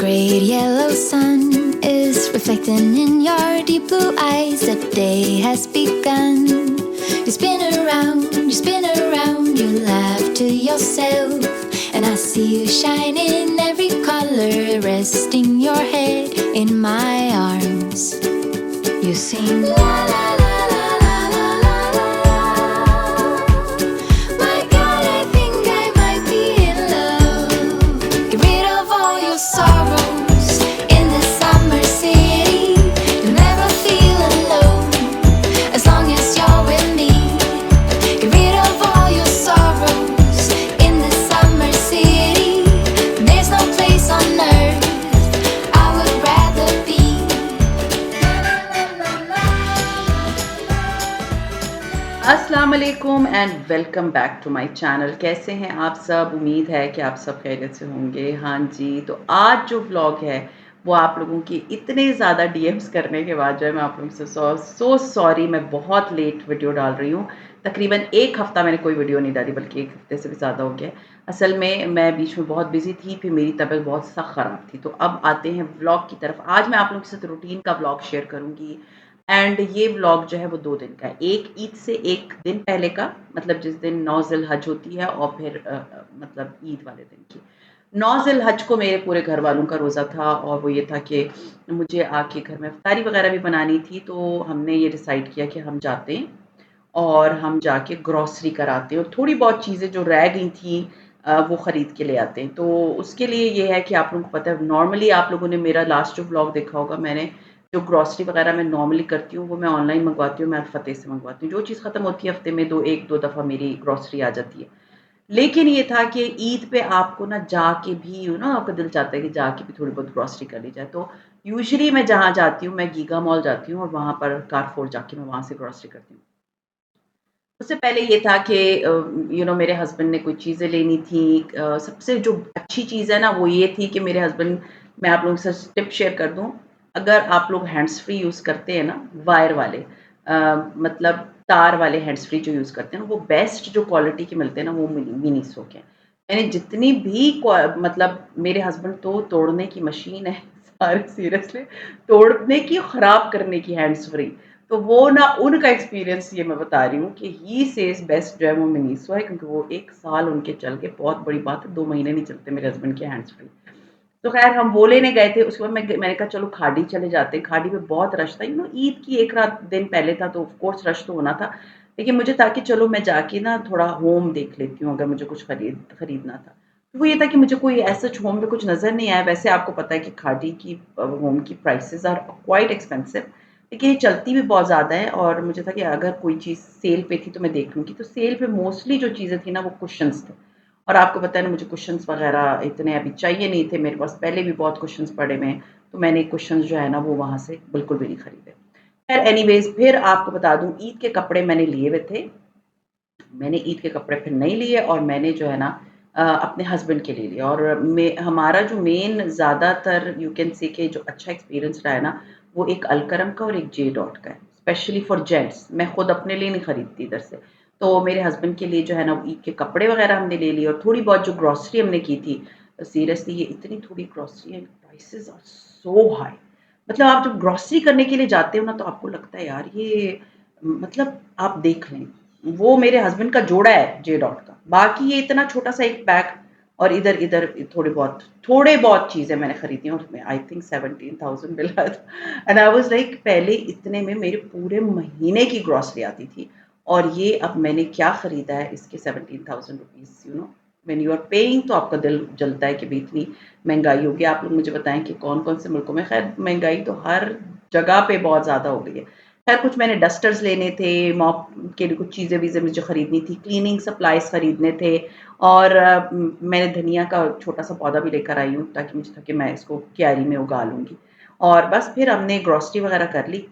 great yellow sun is reflecting in your deep blue eyes. The day has begun. You spin around, you laugh to yourself, and I see you shine in every color, resting your head in my arms. You sing la la la la la la la la. My God, I think I might be in love. Get rid of all your sorrows in this summer city. You'll never feel alone as long as you're with me. Get rid of all your sorrows in this summer city. There's no place on earth I would rather be. अस्सलाम वालेकुम and welcome back to my channel. कैसे हैं आप सब? उम्मीद है कि आप सब खैरियत से होंगे। हाँ जी, तो आज जो व्लॉग है वो आप लोगों की इतने ज़्यादा डीएम्स करने के बाद जो है मैं आप लोगों से सो सॉरी, मैं बहुत लेट वीडियो डाल रही हूँ। तकरीबन एक हफ़्ता मैंने कोई वीडियो नहीं डाली, बल्कि एक हफ़्ते से भी ज़्यादा हो गया। असल में मैं बीच में बहुत बिज़ी थी, फिर मेरी तबीयत बहुत सख्त ख़राब थी। तो अब आते हैं व्लॉग की तरफ। आज मैं आप लोगों के साथ रूटीन का व्लॉग शेयर करूँगी एंड ये व्लॉग जो है वो 2 दिन का है। एक ईद से 1 दिन पहले का, मतलब जिस दिन 9 ज़िल-हज होती है, और फिर मतलब ईद वाले दिन की। 9 ज़िल-हज को मेरे पूरे घर वालों का रोज़ा था, और वो ये था कि मुझे आके घर में इफ्तारी वग़ैरह भी बनानी थी। तो हमने ये डिसाइड किया कि हम जाते हैं और हम जाके ग्रॉसरी कराते हैं और थोड़ी बहुत चीज़ें जो रह गई थी वो ख़रीद के ले आते हैं। तो उसके लिए ये है कि आप लोगों को पता है, नॉर्मली आप लोगों ने मेरा लास्ट जो व्लॉग देखा होगा, मैंने जो ग्रॉसरी वग़ैरह मैं नॉर्मली करती हूँ वो मैं ऑनलाइन मँगवाती हूँ, मैं अल-फतेह से मँगवाती हूँ। जो चीज़ ख़त्म होती है हफ़्ते में 1-2 दफ़ा मेरी ग्रॉसरी आ जाती है। लेकिन ये था कि ईद पे आपको ना जाके भी आपका दिल चाहता है कि जाके भी थोड़ी बहुत ग्रॉसरी कर ली जाए। तो यूजुअली मैं जहाँ जाती हूँ, मैं गीगा मॉल जाती हूँ और वहाँ पर कारफोर जाके मैं वहाँ से ग्रॉसरी करती हूँ। उससे पहले ये था कि मेरे हस्बैंड ने कोई चीज़ें लेनी थी। सबसे जो अच्छी चीज़ है ना वो ये थी कि मेरे हस्बैंड, मैं आप लोगों के साथ टिप शेयर कर दूँ, अगर आप लोग हैंड्स फ्री यूज़ करते हैं ना, वायर वाले, मतलब तार वाले हैंड्स फ्री जो यूज़ करते हैं ना, वो बेस्ट जो क्वालिटी के मिलते हैं ना वो मिनीसो के हैं। मैंने जितनी भी मतलब मेरे हस्बैंड तो तोड़ने की मशीन है सारे, सीरियसली तोड़ने की, ख़राब करने की हैंड्स फ्री। तो वो ना उनका एक्सपीरियंस ये मैं बता रही हूँ कि ही सेज़ बेस्ट जो है वो मिनीसो है, क्योंकि वो 1 साल उनके चल के, बहुत बड़ी बात है, 2 महीने नहीं चलते मेरे हस्बैंड के हैंड्स फ्री। तो ख़ैर हम वो लेने गए थे, उसके बाद मैंने कहा चलो खाड़ी चले जाते हैं। खाड़ी में बहुत रश था, ईद की 1 रात दिन पहले था, तो ऑफ कोर्स रश तो होना था। लेकिन मुझे था कि चलो मैं जाके ना थोड़ा होम देख लेती हूँ, अगर मुझे कुछ खरीदना था। तो वो ये था कि मुझे कोई एज़ सच होम में कुछ नज़र नहीं आया। वैसे आपको पता है कि खाड़ी की होम की प्राइसेज़ आर क्वाइट एक्सपेंसिव, लेकिन ये चलती भी बहुत ज़्यादा है, और मुझे था कि अगर कोई चीज़ सेल पे थी तो मैं देख लूँगी। तो सेल पे मोस्टली जो चीज़ें थी ना वो कुशन्स थे, और आपको पता है ना मुझे कुशन्स वग़ैरह इतने अभी चाहिए नहीं थे, मेरे पास पहले भी बहुत कुशन्स पड़े हुए हैं, तो मैंने कुशन्स जो है ना वो वहाँ से बिल्कुल भी नहीं खरीदे। ख़ैर एनीवेज़, फिर आपको बता दूँ, ईद के कपड़े मैंने लिए हुए थे। मैंने ईद के कपड़े फिर नहीं लिए, और मैंने जो है ना अपने हस्बैंड के लिए लिया। और हमारा जो मेन ज़्यादातर यू कैन से कि जो अच्छा एक्सपीरियंस रहा है ना, वो एक अलकरम का और एक जे डॉट का है, स्पेशली फॉर जेंट्स। मैं खुद अपने लिए नहीं खरीदती इधर से। तो मेरे हस्बैंड के लिए जो है ना वो ईद के कपड़े वगैरह हमने ले लिए, और थोड़ी बहुत जो ग्रॉसरी हमने की थी। सीरियसली ये इतनी थोड़ी ग्रॉसरी है, प्राइसेस आर सो हाई। मतलब आप जब ग्रॉसरी करने के लिए जाते हो ना, तो आपको लगता है यार ये, मतलब आप देख लें, वो मेरे हस्बैंड का जोड़ा है जे डॉट का। बाकी ये इतना छोटा-सा एक बैग, और इधर-इधर थोड़े बहुत चीज़ें मैंने खरीदी, और उसमें आई थिंक 17,000 बिल आया था। एंड आई वाज़ लाइक, पहले इतने में मेरे पूरे महीने की ग्रॉसरी आती थी, और ये अब मैंने क्या खरीदा है इसके 17,000 rupees, when you are paying, तो आपका दिल जलता है कि भई इतनी महँगाई हो गई। आप लोग मुझे बताएँ कि कौन-कौन से मुल्कों में, ख़ैर महँगाई तो हर जगह पे बहुत ज़्यादा हो गई है। ख़ैर कुछ मैंने डस्टर्स लेने थे, मॉप के लिए कुछ चीज़ें-वीज़ें मुझे खरीदनी थी, क्लीनिंग सप्लाइज़ खरीदने थे, और मैंने धनिया का छोटा-सा पौधा भी लेकर आई हूँ, ताकि मुझे था कि मैं इसको क्यारी में उगा लूँगी। और बस फिर हमने ग्रॉसरी वग़ैरह कर ली,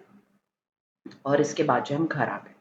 और इसके बाद जो हम घर आ गए।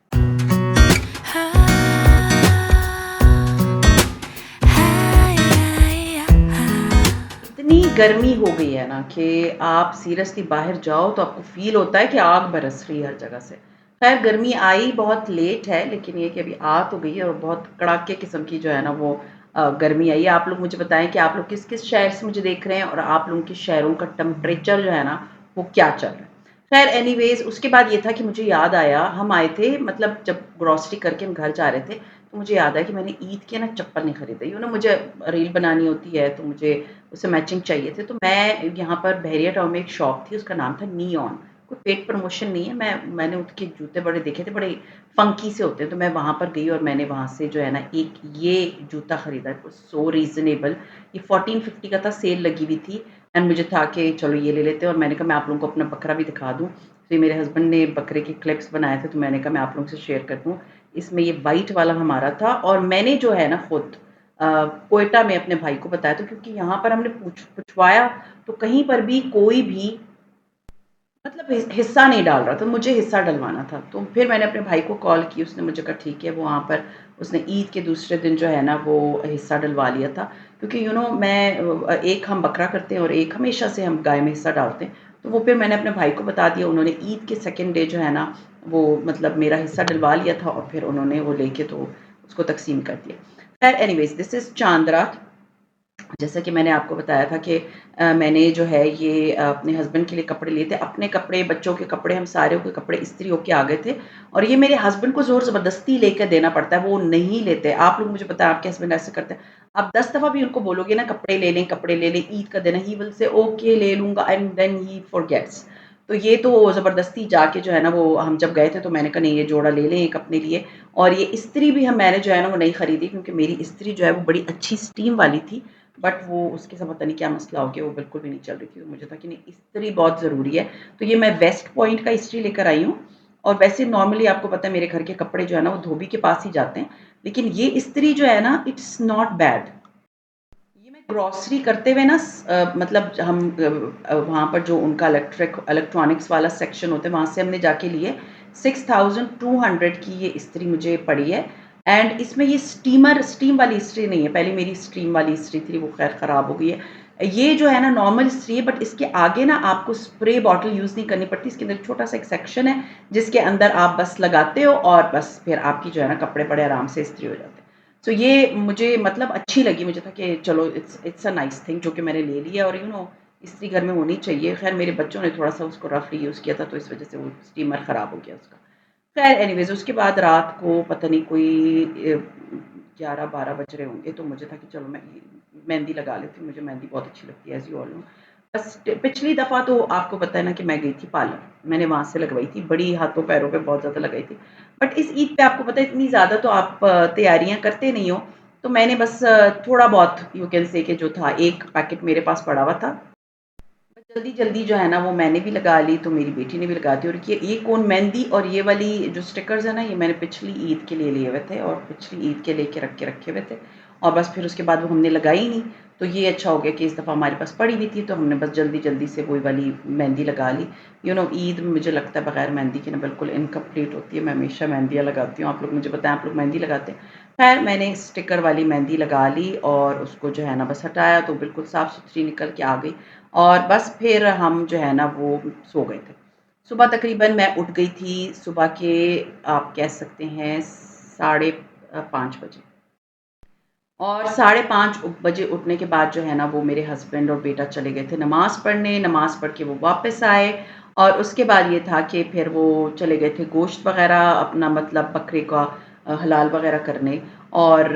इतनी गर्मी हो गई है ना कि आप सीरियसली बाहर जाओ तो आपको फ़ील होता है कि आग बरस रही है हर जगह से। ख़ैर गर्मी आई बहुत लेट है, लेकिन ये कि अभी आ तो गई है, और बहुत कड़ाके किस्म की जो है ना वो गर्मी आई है। आप लोग मुझे बताएं कि आप लोग किस किस शहर से मुझे देख रहे हैं और आप लोगों के शहरों का टेम्परेचर जो है ना वो क्या चल रहा है। खैर एनीवेज उसके बाद ये था कि मुझे याद आया, हम आए थे मतलब जब ग्रॉसरी करके हम घर जा रहे थे तो मुझे याद आया कि मैंने ईद के ना चप्पल नहीं खरीदे। मुझे रील बनानी होती है तो मुझे उससे मैचिंग चाहिए थे। तो मैं यहाँ पर बहरिया टाउन में एक शॉप थी, उसका नाम था नियॉन। कोई पेड प्रमोशन नहीं है, मैंने उसके जूते बड़े देखे थे, बड़े फंकी से होते हैं। तो मैं वहाँ पर गई और मैंने वहाँ से जो है ना एक ये जूता खरीदा। सो रीज़नेबल, ये 1450 का था, सेल लगी हुई थी एंड मुझे था कि चलो ये ले लेते हैं। और मैंने कहा मैं आप लोगों को अपना बकरा भी दिखा दूँ। फिर मेरे हस्बैंड ने बकरे के क्लिप्स बनाए थे तो मैंने कहा मैं आप लोगों से शेयर कर दूँ। इसमें ये वाइट वाला हमारा था और मैंने जो है ना खुद कोयटा में अपने भाई को बताया था, क्योंकि यहाँ पर हमने पूछवाया तो कहीं पर भी कोई भी मतलब हिस्सा नहीं डाल रहा था, मुझे हिस्सा डलवाना था। तो फिर मैंने अपने भाई को कॉल की, उसने मुझे कहा ठीक है। वो वहाँ पर उसने ईद के दूसरे दिन जो है ना वो हिस्सा डलवा लिया था, क्योंकि मैं एक हम बकरा करते हैं और एक हमेशा से हम गाय में हिस्सा डालते हैं। तो वो फिर मैंने अपने भाई को बता दिया, उन्होंने ईद के सेकेंड डे जो है ना वो मतलब मेरा हिस्सा डलवा लिया था और फिर उन्होंने वो लेके तो उसको तकसीम कर दिया। खैर एनीवेज दिस इज़ चांद रात। जैसा कि मैंने आपको बताया था कि मैंने जो है ये अपने हस्बैंड के लिए कपड़े लिए थे, अपने कपड़े, बच्चों के कपड़े, हम सारों के कपड़े इस्त्री होके आ गए थे। और ये मेरे हस्बैंड को ज़ोर ज़बरदस्ती लेकर देना पड़ता है, वो नहीं लेते। आप लोग मुझे बताएं आपके हस्बैंड ऐसे करते हैं? आप 10 दफ़ा भी उनको बोलोगे ना कपड़े ले लें, ईद का दिन है, ही विल से ओके ले लूँगा एंड देन ही फॉरगेट्स। तो ये तो ज़बरदस्ती जाके जो है ना वो हम जब गए थे तो मैंने कहा नहीं ये जोड़ा ले लें एक अपने लिए। और ये इस्त्री भी मैंने जो है ना वो नहीं खरीदी, क्योंकि मेरी इस्त्री जो है वो बड़ी अच्छी स्टीम वाली थी, बट वो उसके साथ पता नहीं क्या मसला हो गया, वो बिल्कुल भी नहीं चल रही थी। तो मुझे था कि नहीं इस्त्री बहुत ज़रूरी है। तो ये मैं वेस्ट पॉइंट का इस्त्री लेकर आई हूँ। और वैसे नॉर्मली आपको पता है मेरे घर के कपड़े जो है ना वो धोबी के पास ही जाते हैं, लेकिन ये इस्त्री जो है ना इट्स नॉट बैड। ये मैं ग्रॉसरी करते हुए ना मतलब हम वहाँ पर जो उनका इलेक्ट्रॉनिक्स वाला सेक्शन होता है वहाँ से हमने जाके लिए। 6200 की ये इस्त्री मुझे पड़ी है। एंड इसमें ये स्टीम वाली इस्त्री नहीं है, पहले मेरी स्टीम वाली इस्त्री थी वो खैर ख़राब हो गई है। ये जो है ना नॉर्मल इस्त्री है, बट इसके आगे ना आपको स्प्रे बॉटल यूज़ नहीं करनी पड़ती। इसके अंदर छोटा सा एक सेक्शन है जिसके अंदर आप बस लगाते हो और बस फिर आपकी जो है ना कपड़े बड़े आराम से इस्त्री हो जाते हैं। तो ये मुझे मतलब अच्छी लगी, मुझे था कि चलो इट्स अ नाइस थिंग जो कि मैंने ले लिया। और इस्त्री घर में होनी चाहिए। खैर मेरे बच्चों ने थोड़ा सा उसको रफली यूज़ किया था तो इस वजह से वो स्टीमर ख़राब हो गया उसका। खैर एनीवेज उसके बाद रात को पता नहीं कोई 11-12 बज रहे होंगे तो मुझे था कि चलो मैं मेहंदी लगा लेती हूँ। मुझे मेहंदी बहुत अच्छी लगती है एज़ यू ऑल नो। बस पिछली दफ़ा तो आपको पता है ना कि मैं गई थी पार्लर, मैंने वहाँ से लगवाई थी, बड़ी हाथों पैरों पे बहुत ज़्यादा लगाई थी। बट इस ईद पे आपको पता है इतनी ज़्यादा तो आप तैयारियाँ करते नहीं हो। तो मैंने बस थोड़ा बहुत यू कैन से कि जो था एक पैकेट मेरे पास पड़ा हुआ था, जल्दी-जल्दी जो है ना वो मैंने भी लगा ली, तो मेरी बेटी ने भी लगा दी। और ये कोन मेहंदी और ये वाली जो स्टिकर्स है ना, ये मैंने पिछली ईद के लिए हुए थे और पिछली ईद के लेके रखे हुए थे। और बस फिर उसके बाद वो हमने लगाई ही नहीं। तो ये अच्छा हो गया कि इस दफ़ा हमारे पास पड़ी हुई थी तो हमने बस जल्दी-जल्दी से वही वाली मेहंदी लगा ली। ईद मुझे लगता है बगैर मेहंदी के ना बिल्कुल इनकम्प्लीट होती है। मैं हमेशा मेहंदियाँ लगाती हूँ। आप लोग मुझे बताएँ आप लोग मेहंदी लगाते हैं? खैर मैंने स्टिकर वाली मेहंदी लगा ली और उसको जो है ना बस हटाया तो बिल्कुल साफ़-सुथरी निकल के आ गई। और बस फिर हम जो है ना वो सो गए थे। सुबह तकरीबन मैं उठ गई थी, सुबह के आप कह सकते हैं साढ़े 5 बजे। और साढ़े 5 बजे उठने के बाद जो है ना वो मेरे हस्बैंड और बेटा चले गए थे नमाज़ पढ़ने, नमाज़ पढ़ के वो वापस आए। और उसके बाद ये था कि फिर वो चले गए थे गोश्त वग़ैरह अपना मतलब बकरे का हलाल वग़ैरह करने। और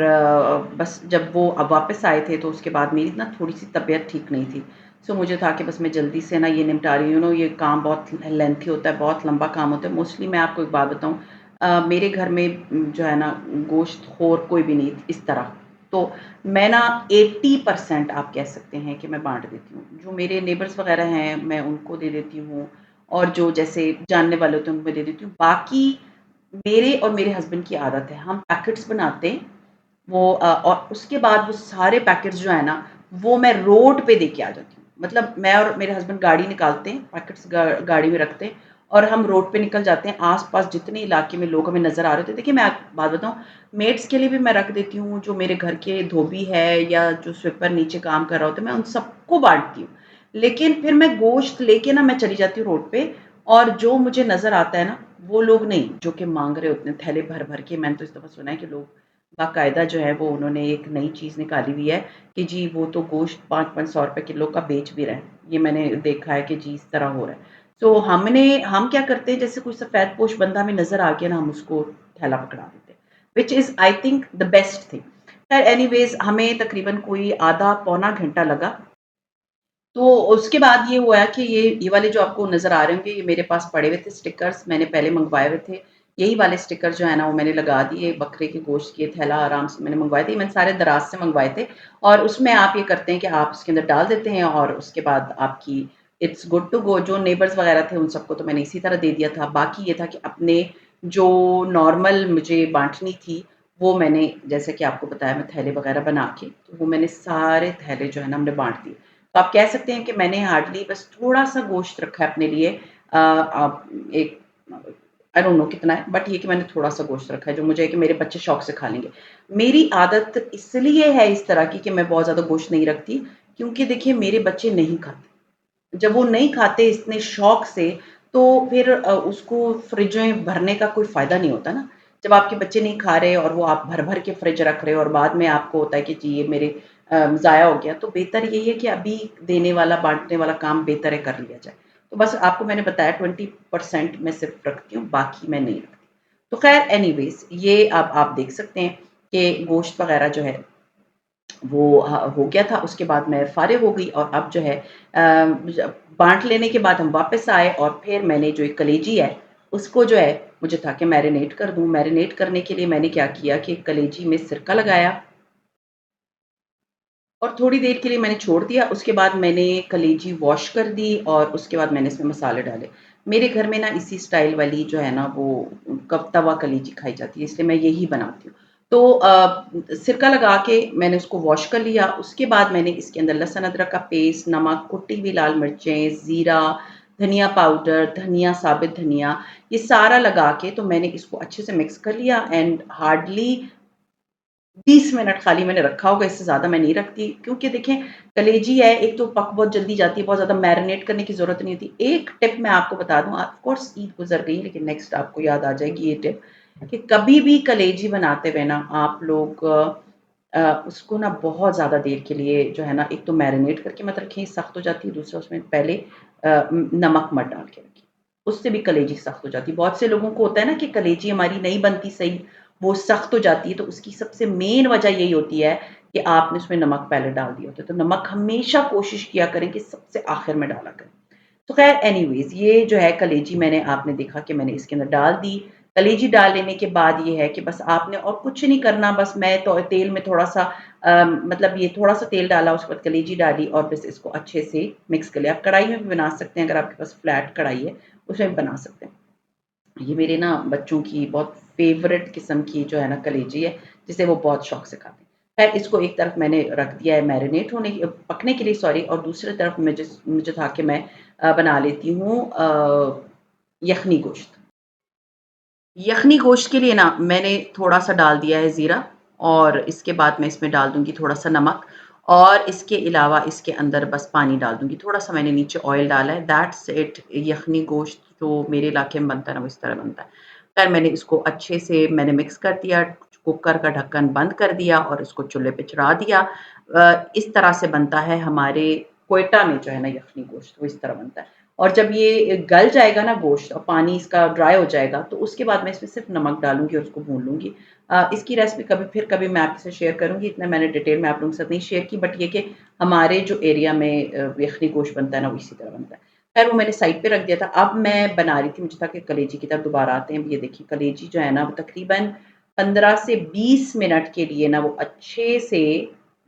बस जब वो अब वापस आए थे तो उसके बाद मेरी ना थोड़ी-सी तबीयत ठीक नहीं थी। सो मुझे था कि बस मैं जल्दी से ना ये निपटा रही हूँ। ये काम बहुत लेंथी होता है, बहुत लंबा काम होता है। मोस्टली मैं आपको एक बात बताऊँ, मेरे घर में जो है ना गोश्तखोर कोई भी नहीं इस तरह। तो मैं ना 80% आप कह सकते हैं कि मैं बाँट देती हूँ। जो मेरे नेबर्स वग़ैरह हैं, मैं उनको दे देती हूँ और जो जैसे जानने वाले होते हैं, उनको दे देती हूँ। बाकी मेरे और मेरे हस्बैंड की आदत है, हम पैकेट्स बनाते हैं, और उसके बाद वो सारे पैकेट्स जो है ना, वो मैं रोड पे देके आ जाती हूँ। मतलब मैं और मेरे हस्बैंड गाड़ी निकालते हैं, पैकेट्स गाड़ी में रखते हैं और हम रोड पे निकल जाते हैं। आस-पास जितने इलाके में लोग हमें नज़र आ रहे थे, देखिए मैं आपको बात बताऊँ, मेड्स के लिए भी मैं रख देती हूँ, जो मेरे घर के धोबी है या जो स्वीपर नीचे काम कर रहा होता है, मैं उन सबको बाँटती हूँ। लेकिन फिर मैं गोश्त लेके ना मैं चली जाती हूँ रोड पे। और जो मुझे नज़र आता है ना, वो लोग नहीं, जो कि माँग रहे होते हैं थैले भर-भर के। मैंने तो इस दफ़ा सुना है कि लोग बाकायदा जो है वो उन्होंने एक नई चीज़ निकाली हुई है कि जी वो तो गोश्त 5-500 रुपए किलो का बेच भी रहे हैं। ये मैंने देखा है कि जी इस तरह हो रहा है। सो हम क्या करते हैं जैसे कोई सफ़ेदपोश बंदा हमें नज़र आ गया ना हम उसको थैला पकड़ा देते हैं, which is I think the best thing. खैर एनीवेज़ हमें तकरीबन कोई आधा पौना घंटा लगा। तो उसके बाद ये हुआ कि ये वाले जो आपको नज़र आ रहे होंगे, ये मेरे पास पड़े हुए थे स्टिकर्स, मैंने पहले मँगवाए हुए थे। यही वाले स्टिकर जो है ना, वो मैंने लगा दिए, बकरे के गोश्त के थैला आराम से मैंने मँगवाए थे। मैंने सारे दराज़ से मँगवाए थे और उसमें आप ये करते हैं कि आप उसके अंदर डाल देते हैं और उसके बाद आपकी इट्स गुड टू गो। जो नेबर्स वग़ैरह थे, उन सबको तो मैंने इसी तरह दे दिया था। बाकी ये था कि अपने जो नॉर्मल मुझे बाँटनी थी, वो मैंने जैसे कि आपको बताया मैं थैले वग़ैरह बना के, तो वो मैंने सारे थैले जो है ना, हमने बाँट दिए। तो आप कह सकते हैं कि मैंने हार्डली बस थोड़ा-सा गोश्त रखा है अपने लिए आप एक आई डोंट नो कितना है, बट ये कि मैंने थोड़ा-सा गोश्त रखा है, जो मुझे है कि मेरे बच्चे शौक से खा लेंगे। मेरी आदत इसलिए है इस तरह की कि मैं बहुत ज़्यादा गोश्त नहीं रखती, क्योंकि देखिए मेरे बच्चे नहीं खाते। जब वो नहीं खाते इतने शौक से, तो फिर उसको फ्रिजें भरने का कोई फ़ायदा नहीं होता ना। जब आपके बच्चे नहीं खा रहे और वो आप भर-भर के फ्रिज रख रहे हो और बाद में आपको होता है कि जी ये मेरे ज़ाया हो गया, तो बेहतर यही है कि अभी देने वाला, बाँटने वाला काम बेहतर है कर लिया जाए। तो बस आपको मैंने बताया 20% मैं सिर्फ़ रखती हूँ, बाकी मैं नहीं रखती। तो ख़ैर एनीवेज़ ये अब आप देख सकते हैं कि गोश्त वग़ैरह जो है वो हो गया था, उसके बाद मैं फ़ारिग हो गई और अब जो है जब बाँट लेने के बाद हम वापस आए और फिर मैंने जो एक कलेजी है, उसको जो है मुझे था कि मैरिनेट कर दूँ। मैरिनेट करने के लिए मैंने क्या किया कि कलेजी में सिरका लगाया और थोड़ी देर के लिए मैंने छोड़ दिया, उसके बाद मैंने कलेजी वॉश कर दी और उसके बाद मैंने इसमें मसाले डाले। मेरे घर में ना इसी स्टाइल वाली जो है ना वो कब तवा कलेजी खाई जाती है, इसलिए मैं यही बनाती हूँ। तो सिरका लगा के मैंने उसको वॉश कर लिया, उसके बाद मैंने इसके अंदर लहसुन अदरक का पेस्ट, नमक, कुटी हुई लाल मिर्चें, ज़ीरा, धनिया पाउडर, धनिया, साबित धनिया, ये सारा लगा के तो मैंने इसको अच्छे से मिक्स कर लिया एंड हार्डली 20 मिनट खाली मैंने रखा होगा, इससे ज़्यादा मैं नहीं रखती क्योंकि देखें कलेजी है, एक तो पक बहुत जल्दी जाती है, बहुत ज़्यादा मैरिनेट करने की ज़रूरत नहीं होती। एक टिप मैं आपको बता दूँ ऑफ़ कोर्स ईद गुज़र गई लेकिन नेक्स्ट आपको याद आ जाएगी ये टिप कि कभी भी कलेजी बनाते हुए ना आप लोग उसको ना बहुत ज़्यादा देर के लिए जो है ना एक तो मैरिनेट करके मत रखें, सख्त हो जाती है, दूसरा उसमें पहले नमक मत डाल के रखें, उससे भी कलेजी सख्त हो जाती है। बहुत से लोगों को होता है ना कि कलेजी हमारी नहीं बनती सही, वो सख्त हो जाती है, तो उसकी सबसे मेन वजह यही होती है कि आपने उसमें नमक पहले डाल दिया होता है। तो नमक हमेशा कोशिश किया करें कि सबसे आखिर में डाला करें। तो ख़ैर एनीवेज़ ये जो है कलेजी मैंने आपने देखा कि मैंने इसके अंदर डाल दी। कलेजी डाल लेने के बाद ये है कि बस आपने और कुछ नहीं करना बस मैं तो तेल में थोड़ा-सा मतलब ये थोड़ा-सा तेल डाला उसके बाद कलेजी डाली और बस इसको अच्छे से मिक्स कर लिया। आप कढ़ाई में भी बना सकते हैं अगर आपके पास फ्लैट कढ़ाई है, उसमें भी बना सकते हैं। ये मेरे ना बच्चों की बहुत फ़ेवरेट किस्म की जो है ना कलेजी है, जिसे वो बहुत शौक से खाते हैं। ख़ैर इसको एक तरफ मैंने रख दिया है मैरिनेट होने पकने के लिए सॉरी और दूसरी तरफ मुझे था कि मैं बना लेती हूँ यख़नी गोश्त। यख़नी गोश्त के लिए ना मैंने थोड़ा-सा डाल दिया है ज़ीरा और इसके बाद मैं इसमें डाल दूँगी थोड़ा-सा नमक और इसके अलावा इसके अंदर बस पानी डाल दूँगी। थोड़ा-सा मैंने नीचे ऑयल डाला है दैट्स इट यख़नी गोश्त जो मेरे इलाके में बनता है ना वो इस तरह बनता है। ख़ैर मैंने इसको अच्छे से मैंने मिक्स कर दिया, कुकर का ढक्कन बंद कर दिया और इसको चूल्हे पे चढ़ा दिया। इस तरह से बनता है हमारे क्वेटा में जो है ना यख़नी गोश्त वो इस तरह बनता है। और जब ये गल जाएगा ना गोश्त और पानी इसका ड्राई हो जाएगा, तो उसके बाद मैं इसमें सिर्फ़ नमक डालूँगी और उसको भून लूँगी। इसकी रेसिपी कभी मैं आपके साथ शेयर करूँगी, इतना मैंने डिटेल में आप लोगों के साथ नहीं शेयर की, बट ये कि हमारे जो एरिया में यख़नी गोश्त बनता है ना, वो इसी तरह बनता है। ख़ैर वो मैंने साइड पे रख दिया था, अब मैं बना रही थी, मुझे था कि कलेजी की तरफ दोबारा आते हैं। अब ये देखिए कलेजी जो है ना, वो तकरीबन 15 से 20 मिनट के लिए ना वो अच्छे से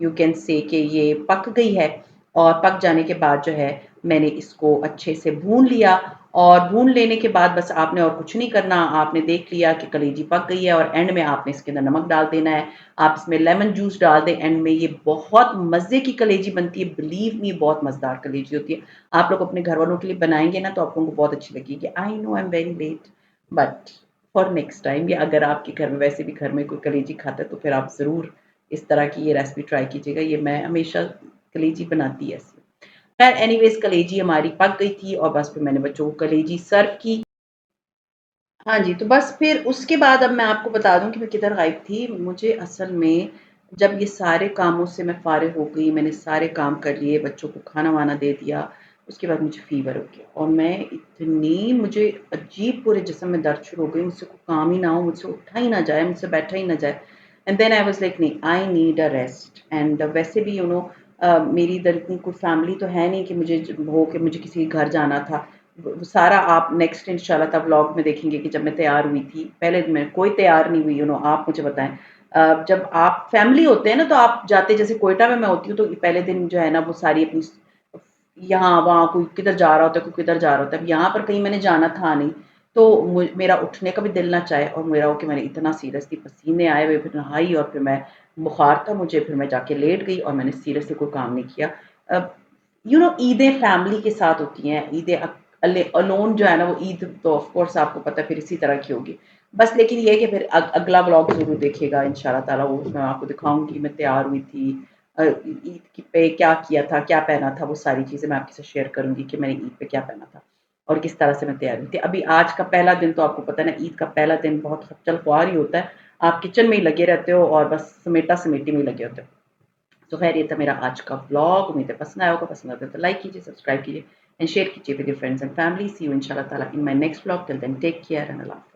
यू कैन से कि ये पक गई है और पक जाने के बाद जो है मैंने इसको अच्छे से भून लिया और भून लेने के बाद बस आपने और कुछ नहीं करना, आपने देख लिया कि कलेजी पक गई है और एंड में आपने इसके अंदर नमक डाल देना है। आप इसमें लेमन जूस डाल दें एंड में, ये बहुत मज़े की कलेजी बनती है, बिलीव मी बहुत मज़ेदार कलेजी होती है। आप लोग अपने घरवालों के लिए बनाएँगे ना तो आप लोगों को बहुत अच्छी लगेगी। I know I am very late but for next time या अगर आपके घर में वैसे भी घर में कोई कलेजी खाता है तो फिर आप ज़रूर इस तरह की ये रेसिपी ट्राई कीजिएगा। ये मैं हमेशा कलेजी बनाती ऐसे। ख़ैर एनीवेज़ कलेजी हमारी पक गई थी और बस फिर मैंने बच्चों को कलेजी सर्व की। हाँ जी, तो बस फिर उसके बाद अब मैं आपको बता दूँ कि मैं किधर गायब थी। मुझे असल में जब ये सारे कामों से मैं फ़ारिग हो गई, मैंने सारे काम कर लिए, बच्चों को खाना-वाना दे दिया, उसके बाद मुझे फ़ीवर हो गया और मैं इतनी मुझे अजीब पूरे जिस्म में दर्द शुरू हो गई, मुझसे कोई काम ही ना हो, मुझसे उठा ही ना जाए, मुझसे बैठा ही ना जाए। And then I was like नहीं, आई नीड अ रेस्ट एंड वैसे भी मेरी इधर इतनी कोई फैमिली तो है नहीं कि मुझे ज हो कि मुझे किसी के घर जाना था। सारा आप नेक्स्ट इंशाल्लाह तब व्लॉग में देखेंगे कि जब मैं तैयार हुई थी, पहले दिन मैं कोई तैयार नहीं हुई, आप मुझे बताएँ। जब आप फैमिली होते हैं ना तो आप जाते जैसे क्वेटा में मैं होती हूँ तो पहले दिन जो है ना वो सारी अपनी यहाँ-वहाँ कोई किधर जा रहा होता है, कोई किधर जा रहा होता है। अब यहाँ पर कहीं मैंने जाना था नहीं, तो मेरा उठने का भी दिल ना चाहे और मेरा हो कि मैंने इतना सीरियसली पसीने आए हुए फिर नहाई और फिर मैं बुखार था मुझे, फिर मैं जाके लेट गई और मैंने सीरियसली कोई काम नहीं किया। अब ईदें फैमिली के साथ होती हैं, ईदें अलोन जो है ना वो ईद तो ऑफ कोर्स आपको पता है फिर इसी तरह की होगी। बस लेकिन ये है कि फिर अगला व्लॉग ज़रूर देखिएगा इंशाल्लाह ताला वो मैं आपको दिखाऊँगी मैं तैयार हुई थी। ईद की पे क्या किया था, क्या पहना था, वो सारी चीज़ें मैं आपके साथ शेयर करूँगी कि मैंने ईद पे क्या पहना था और किस तरह से मैं तैयार हुई थी। अभी आज का पहला दिन तो आपको पता है ना ईद का पहला दिन बहुत खच्चल-ख्वार ही होता है। आप किचन में ही लगे रहते हो और बस समेटा-समेटी में ही लगे होते हो। तो खैर ये था मेरा आज का व्लॉग। उम्मीद है पसंद आया होगा। पसंद आता है तो लाइक कीजिए, सब्सक्राइब कीजिए एंड शेयर कीजिए with your friends and family. See you इंशाल्लाह ताला in my next vlog. Till then take care and अल्लाह हाफ़िज़।